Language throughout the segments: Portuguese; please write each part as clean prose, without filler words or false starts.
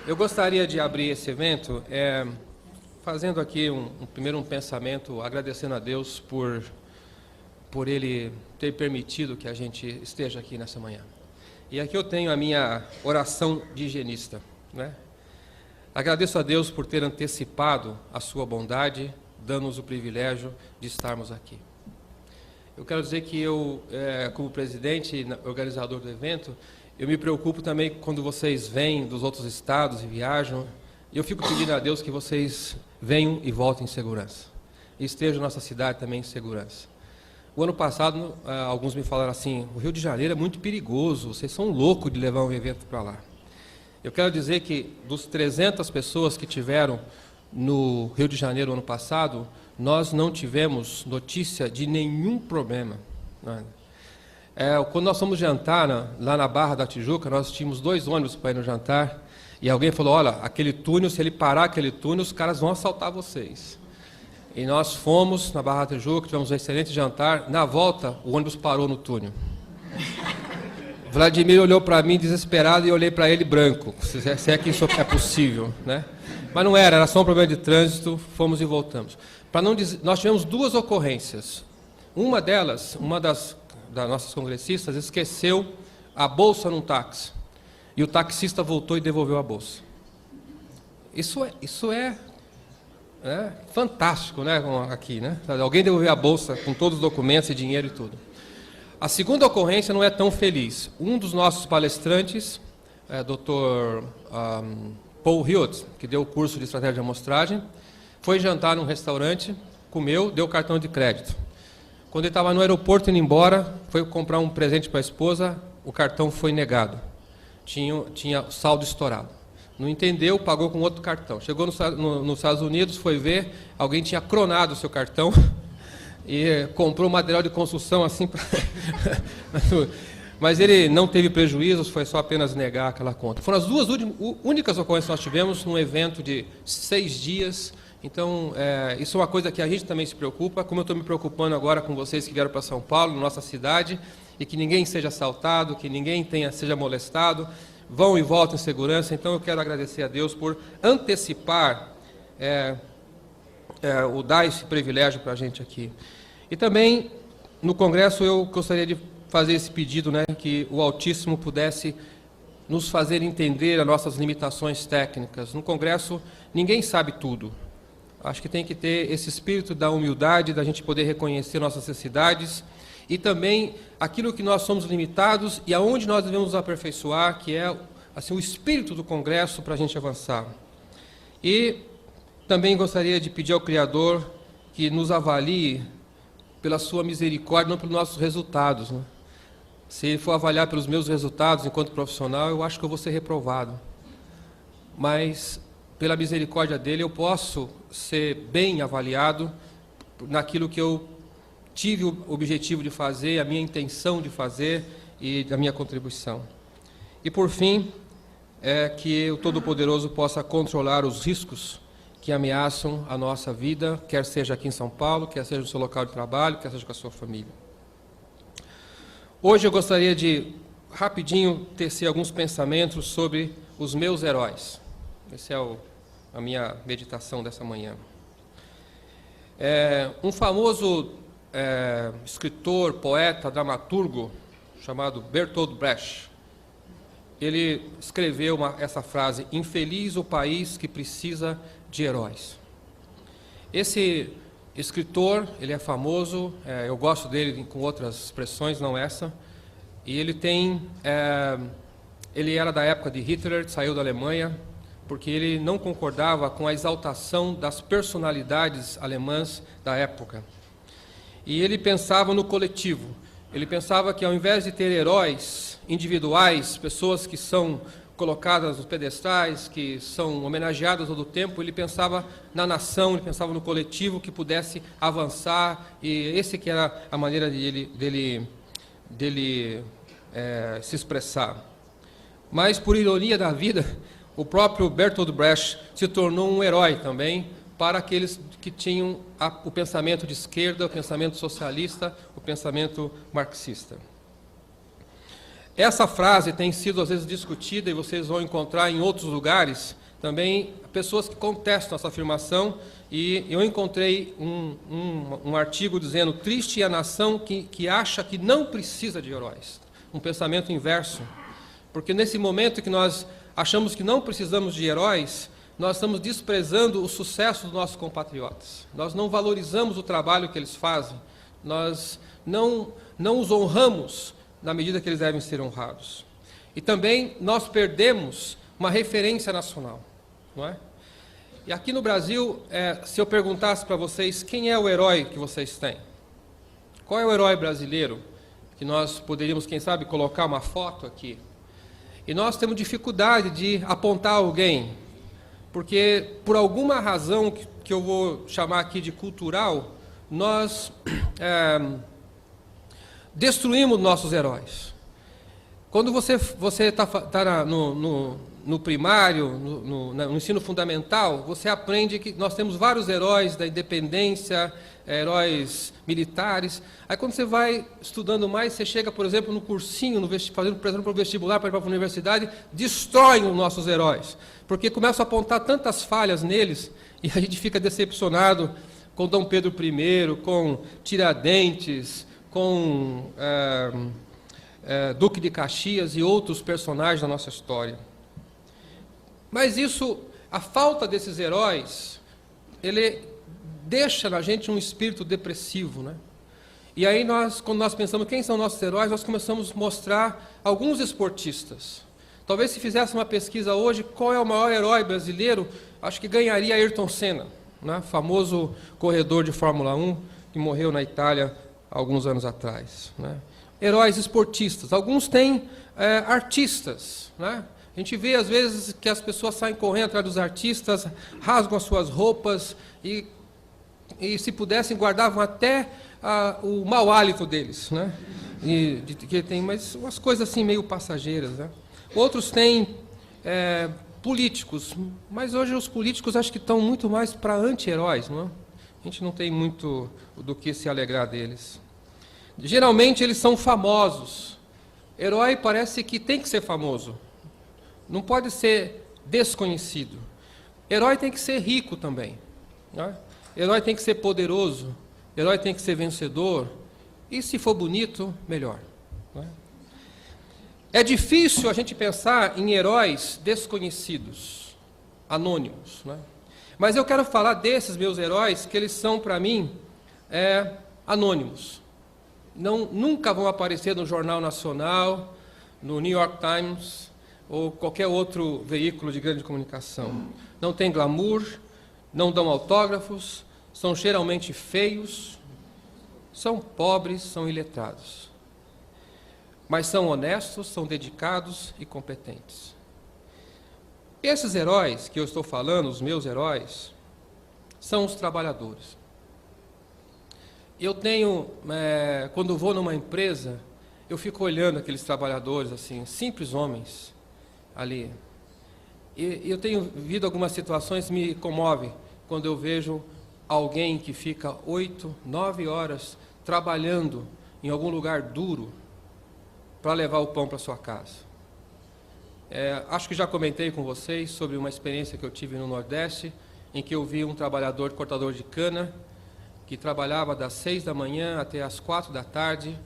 Eu gostaria de abrir esse evento fazendo aqui primeiro um pensamento, agradecendo a Deus por Ele ter permitido que a gente esteja aqui nessa manhã. E aqui eu tenho a minha oração de higienista, né? Agradeço a Deus por ter antecipado a sua bondade, dando-nos o privilégio de estarmos aqui. Eu quero dizer que eu, como presidente e organizador do evento, eu me preocupo também quando vocês vêm dos outros estados e viajam. E eu fico pedindo a Deus que vocês venham e voltem em segurança. E estejam na nossa cidade também em segurança. O ano passado, alguns me falaram assim, o Rio de Janeiro é muito perigoso, vocês são loucos de levar um evento para lá. Eu quero dizer que dos 300 pessoas que tiveram no Rio de Janeiro ano passado, nós não tivemos notícia de nenhum problema. Quando nós fomos jantar lá na Barra da Tijuca, nós tínhamos 2 ônibus para ir no jantar, e alguém falou, olha, aquele túnel, se ele parar aquele túnel, os caras vão assaltar vocês. E nós fomos na Barra da Tijuca, tivemos um excelente jantar, na volta o ônibus parou no túnel. Vladimir olhou para mim desesperado e eu olhei para ele branco, se é que isso é possível, né? Mas não era só um problema de trânsito, fomos e voltamos. Nós tivemos 2 ocorrências. Uma delas, das nossas congressistas, esqueceu a bolsa num táxi. E o taxista voltou e devolveu a bolsa. Isso é fantástico, né? Aqui, né? Alguém devolveu a bolsa com todos os documentos e dinheiro e tudo. A segunda ocorrência não é tão feliz. Um dos nossos palestrantes, Dr. Paul Hewitt, que deu o curso de estratégia de amostragem, foi jantar num restaurante, comeu, deu cartão de crédito. Quando ele estava no aeroporto indo embora, foi comprar um presente para a esposa, o cartão foi negado. Tinha saldo estourado. Não entendeu, pagou com outro cartão. Chegou nos Estados Unidos, foi ver, alguém tinha cronado o seu cartão e comprou material de construção assim. Mas ele não teve prejuízos, foi só apenas negar aquela conta. Foram as 2 únicas ocorrências que nós tivemos num evento de 6 dias. Então, isso é uma coisa que a gente também se preocupa, como eu estou me preocupando agora com vocês que vieram para São Paulo, nossa cidade, e que ninguém seja assaltado, que ninguém seja molestado, vão e voltem em segurança. Então, eu quero agradecer a Deus por antecipar, dar esse privilégio para a gente aqui. E também, no Congresso, eu gostaria de fazer esse pedido, né, que o Altíssimo pudesse nos fazer entender as nossas limitações técnicas. No Congresso, ninguém sabe tudo. Acho que tem que ter esse espírito da humildade, da gente poder reconhecer nossas necessidades e também aquilo que nós somos limitados e aonde nós devemos nos aperfeiçoar, que é assim, o espírito do Congresso para a gente avançar. E também gostaria de pedir ao Criador que nos avalie pela sua misericórdia, não pelos nossos resultados, né? Se ele for avaliar pelos meus resultados enquanto profissional, eu acho que eu vou ser reprovado. Mas, pela misericórdia dele, eu posso ser bem avaliado naquilo que eu tive o objetivo de fazer, a minha intenção de fazer e da minha contribuição. E, por fim, que o Todo-Poderoso possa controlar os riscos que ameaçam a nossa vida, quer seja aqui em São Paulo, quer seja no seu local de trabalho, quer seja com a sua família. Hoje eu gostaria de, rapidinho, tecer alguns pensamentos sobre os meus heróis. Essa é a minha meditação dessa manhã. Um famoso escritor, poeta, dramaturgo, chamado Bertolt Brecht, ele escreveu essa frase, infeliz o país que precisa de heróis. Esse escritor, ele é famoso, eu gosto dele com outras expressões, não essa, e ele era da época de Hitler, saiu da Alemanha, porque ele não concordava com a exaltação das personalidades alemãs da época. E ele pensava no coletivo, ele pensava que ao invés de ter heróis individuais, pessoas que são colocadas nos pedestais, que são homenageadas todo o tempo, ele pensava na nação, ele pensava no coletivo que pudesse avançar, e esse que era a maneira dele se expressar. Mas, por ironia da vida, o próprio Bertolt Brecht se tornou um herói também para aqueles que tinham o pensamento de esquerda, o pensamento socialista, o pensamento marxista. Essa frase tem sido às vezes discutida e vocês vão encontrar em outros lugares também pessoas que contestam essa afirmação, e eu encontrei um artigo dizendo: triste é a nação que acha que não precisa de heróis. Um pensamento inverso, porque nesse momento que nós achamos que não precisamos de heróis, nós estamos desprezando o sucesso dos nossos compatriotas. Nós não valorizamos o trabalho que eles fazem, nós não os honramos na medida que eles devem ser honrados. E também nós perdemos uma referência nacional, não é? E aqui no Brasil, se eu perguntasse para vocês quem é o herói que vocês têm, qual é o herói brasileiro, que nós poderíamos, quem sabe, colocar uma foto aqui, e nós temos dificuldade de apontar alguém, porque por alguma razão que eu vou chamar aqui de cultural, nós destruímos nossos heróis. Quando você está no primário, no ensino fundamental, você aprende que nós temos vários heróis da independência, heróis militares. Aí quando você vai estudando mais, você chega, por exemplo, no cursinho, fazendo, por exemplo, o vestibular para ir para a universidade, destroem os nossos heróis, porque começam a apontar tantas falhas neles, e a gente fica decepcionado com Dom Pedro I, com Tiradentes, com Duque de Caxias e outros personagens da nossa história. Mas isso, a falta desses heróis, ele deixa na gente um espírito depressivo, né? E aí quando nós pensamos quem são nossos heróis, nós começamos a mostrar alguns esportistas. Talvez se fizesse uma pesquisa hoje, qual é o maior herói brasileiro, acho que ganharia Ayrton Senna, né? Famoso corredor de Fórmula 1, que morreu na Itália há alguns anos atrás, né? Heróis esportistas, alguns têm artistas, né? A gente vê, às vezes, que as pessoas saem correndo atrás dos artistas, rasgam as suas roupas e se pudessem, guardavam até o mau hálito deles, né? Mas umas coisas assim meio passageiras, né? Outros têm políticos, mas hoje os políticos acho que estão muito mais para anti-heróis, não é? A gente não tem muito do que se alegrar deles. Geralmente eles são famosos. Herói parece que tem que ser famoso. Não pode ser desconhecido. Herói tem que ser rico também, né? Herói tem que ser poderoso. Herói tem que ser vencedor. E se for bonito, melhor, né? É difícil a gente pensar em heróis desconhecidos, anônimos, né? Mas eu quero falar desses meus heróis, que eles são, para mim, anônimos. Nunca vão aparecer no Jornal Nacional, no New York Times, ou qualquer outro veículo de grande comunicação. Não tem glamour, não dão autógrafos, são geralmente feios, são pobres, são iletrados. Mas são honestos, são dedicados e competentes. Esses heróis que eu estou falando, os meus heróis, são os trabalhadores. Eu tenho, quando vou numa empresa, eu fico olhando aqueles trabalhadores, assim, simples homens, ali. E eu tenho visto algumas situações, me comove, quando eu vejo alguém que fica 8, 9 horas trabalhando em algum lugar duro para levar o pão para sua casa. Acho que já comentei com vocês sobre uma experiência que eu tive no Nordeste, em que eu vi um trabalhador cortador de cana, que trabalhava das 6 da manhã até as 4 da tarde,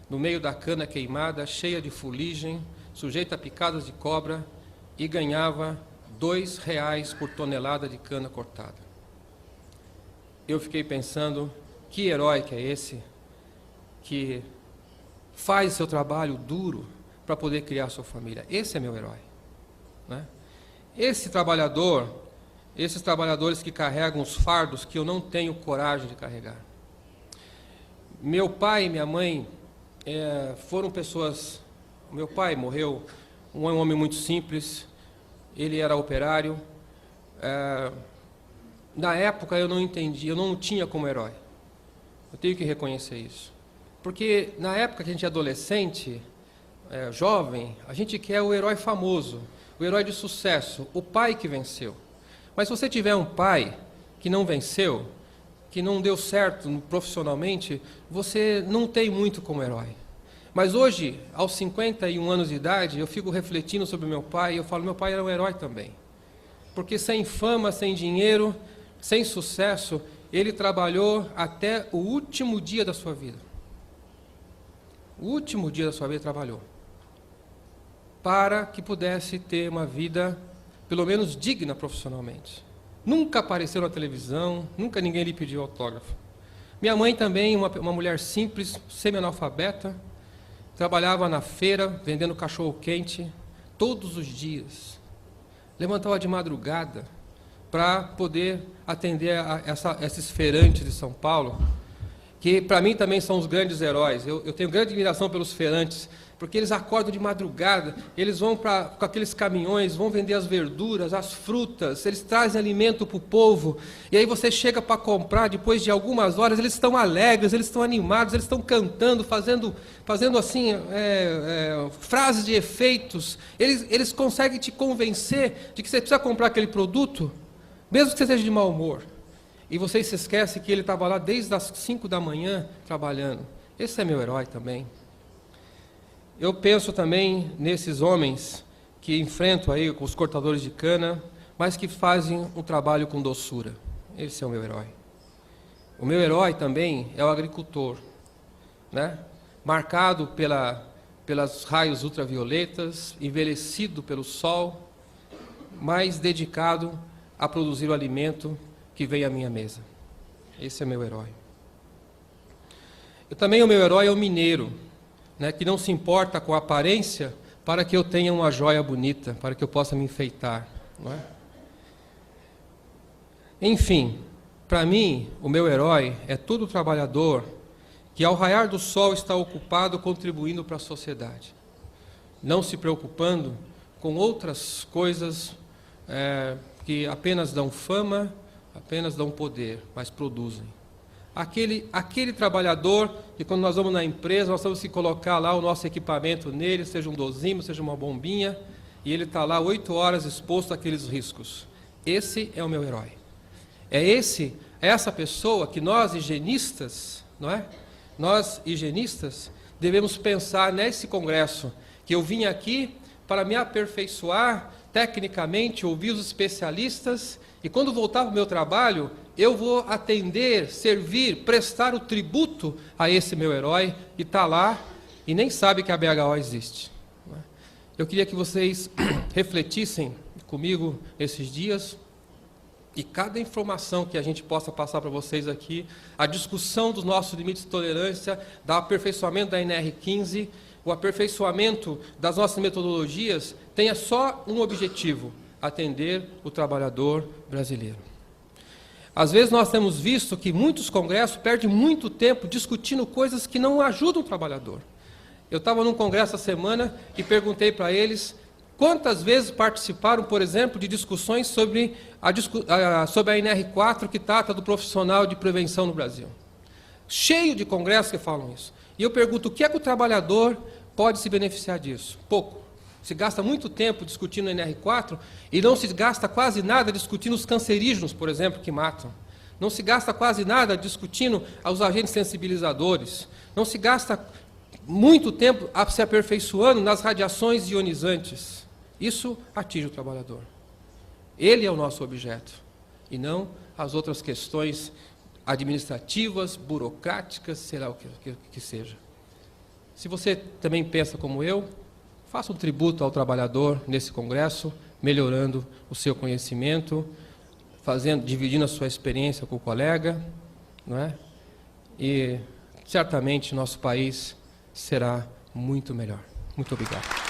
no meio da cana queimada, cheia de fuligem, sujeita a picadas de cobra, e ganhava R$ 2 por tonelada de cana cortada. Eu fiquei pensando, que herói que é esse, que faz seu trabalho duro para poder criar sua família. Esse é meu herói, né? Esses trabalhadores que carregam os fardos que eu não tenho coragem de carregar. Meu pai e minha mãe foram pessoas... Meu pai morreu, um homem muito simples, ele era operário. Na época eu não entendi, eu não tinha como herói. Eu tenho que reconhecer isso. Porque na época que a gente é adolescente, jovem, a gente quer o herói famoso, o herói de sucesso, o pai que venceu. Mas se você tiver um pai que não venceu, que não deu certo profissionalmente, você não tem muito como herói. Mas hoje, aos 51 anos de idade, eu fico refletindo sobre meu pai, e eu falo, meu pai era um herói também. Porque sem fama, sem dinheiro, sem sucesso, ele trabalhou até o último dia da sua vida. O último dia da sua vida trabalhou. Para que pudesse ter uma vida, pelo menos digna profissionalmente. Nunca apareceu na televisão, nunca ninguém lhe pediu autógrafo. Minha mãe também, uma mulher simples, semi-analfabeta, trabalhava na feira, vendendo cachorro-quente, todos os dias. Levantava de madrugada para poder atender a esses feirantes de São Paulo, que para mim também são os grandes heróis. Eu tenho grande admiração pelos feirantes, porque eles acordam de madrugada, eles vão com aqueles caminhões, vão vender as verduras, as frutas, eles trazem alimento para o povo, e aí você chega para comprar, depois de algumas horas, eles estão alegres, eles estão animados, eles estão cantando, fazendo assim, frases de efeitos, eles conseguem te convencer de que você precisa comprar aquele produto, mesmo que você esteja de mau humor, e você se esquece que ele estava lá desde as 5 da manhã trabalhando. Esse é meu herói também. Eu penso também nesses homens que enfrentam aí os cortadores de cana, mas que fazem o trabalho com doçura. Esse é o meu herói. O meu herói também é o agricultor, né? Marcado pelas raios ultravioletas, envelhecido pelo sol, mas dedicado a produzir o alimento que vem à minha mesa. Esse é meu herói. O meu herói é o mineiro, né, que não se importa com a aparência para que eu tenha uma joia bonita, para que eu possa me enfeitar. Não é? Enfim, para mim, o meu herói é todo trabalhador que, ao raiar do sol, está ocupado contribuindo para a sociedade, não se preocupando com outras coisas que apenas dão fama, apenas dão poder, mas produzem. Aquele trabalhador que, quando nós vamos na empresa, nós temos que colocar lá o nosso equipamento nele, seja um dosímetro, seja uma bombinha, e ele está lá 8 horas exposto àqueles riscos. Esse é o meu herói. É essa pessoa que nós, higienistas, não é? Nós, higienistas, devemos pensar nesse congresso, que eu vim aqui para me aperfeiçoar tecnicamente, ouvir os especialistas, e quando voltar para o meu trabalho, eu vou atender, servir, prestar o tributo a esse meu herói que está lá e nem sabe que a BHO existe. Eu queria que vocês refletissem comigo esses dias, e cada informação que a gente possa passar para vocês aqui, a discussão dos nossos limites de tolerância, do aperfeiçoamento da NR15, o aperfeiçoamento das nossas metodologias, tenha só um objetivo: atender o trabalhador brasileiro. Às vezes nós temos visto que muitos congressos perdem muito tempo discutindo coisas que não ajudam o trabalhador. Eu estava num congresso essa semana e perguntei para eles quantas vezes participaram, por exemplo, de discussões sobre a NR4, que trata do profissional de prevenção no Brasil. Cheio de congressos que falam isso. E eu pergunto, o que é que o trabalhador pode se beneficiar disso? Pouco. Se gasta muito tempo discutindo o NR4 e não se gasta quase nada discutindo os cancerígenos, por exemplo, que matam. Não se gasta quase nada discutindo os agentes sensibilizadores. Não se gasta muito tempo se aperfeiçoando nas radiações ionizantes. Isso atinge o trabalhador. Ele é o nosso objeto, e não as outras questões administrativas, burocráticas, será o que seja. Se você também pensa como eu, faça um tributo ao trabalhador nesse congresso, melhorando o seu conhecimento, dividindo a sua experiência com o colega, não é? E certamente nosso país será muito melhor. Muito obrigado.